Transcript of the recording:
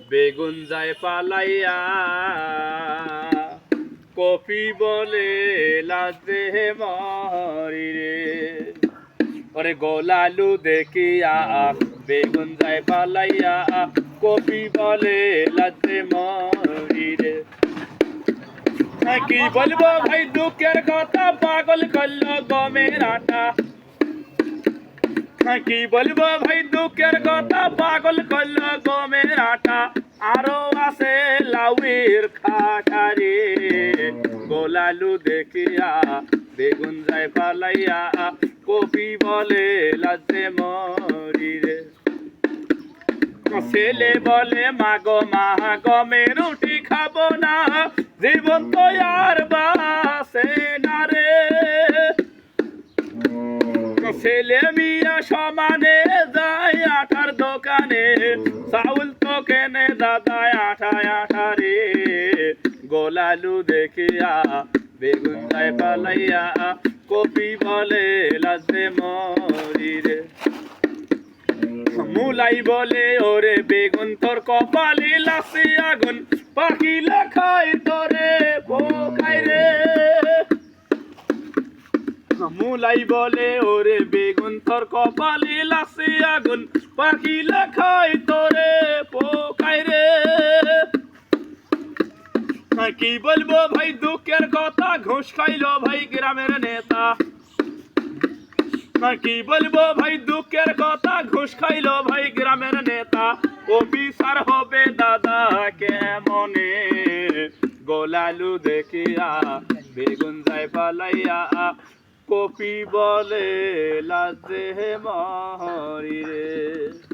বেগুন যায় পালাইয়া কপি বলে লাজে মরি রে ওরে গোলালু দেখিয়া বেগুন যায় পালাইয়া কপি বলে লাজে মরি রে কি বলবো ভাই দুঃখের কথা পাগল করলো গমের আটা কি বলবো ভাই দুঃখের কথা পাগল করলো গমের আটা আরো আছে লাউয়ের খাটা রে গোলালু দেখিয়া বেগুন যায় পালাইয়া কপি বলে লাজে মরি রে ছেলে বলে মাগো মা গমের রুটি খাবো না জীবন তো আর বাসে না রে ছেলে মিয়া সমানে যায় আঠার দোকানে চাউল তো কেনে দাদায় আঠায় আঠা রে গোলালু দেখিয়া বেগুন যায় পালাইয়া কপি বলে লাজে মরি রে মুলাই বলে ওরে বেগুন তোর কপালে লাসে আগুন পাখি লেখায় তোরে পোখাই রে মুলাই বলে ওরে বেগুন তোর কপালে লাসে আগুন পাখি লেখায় তোরে পোখাই রে কি বলবো ভাই দুঃখের কথা ঘুষ খাইলো ভাই গ্রামের নেতা কি বলবো ভাই দুঃখের কথা ঘুষ খাইলো ভাই গ্রামের নেতা অফিসার হবে দাদা কেমনে গোলালু দেখিয়া বেগুন যায় পালাইয়া কপি বলে লাজে মরি রে।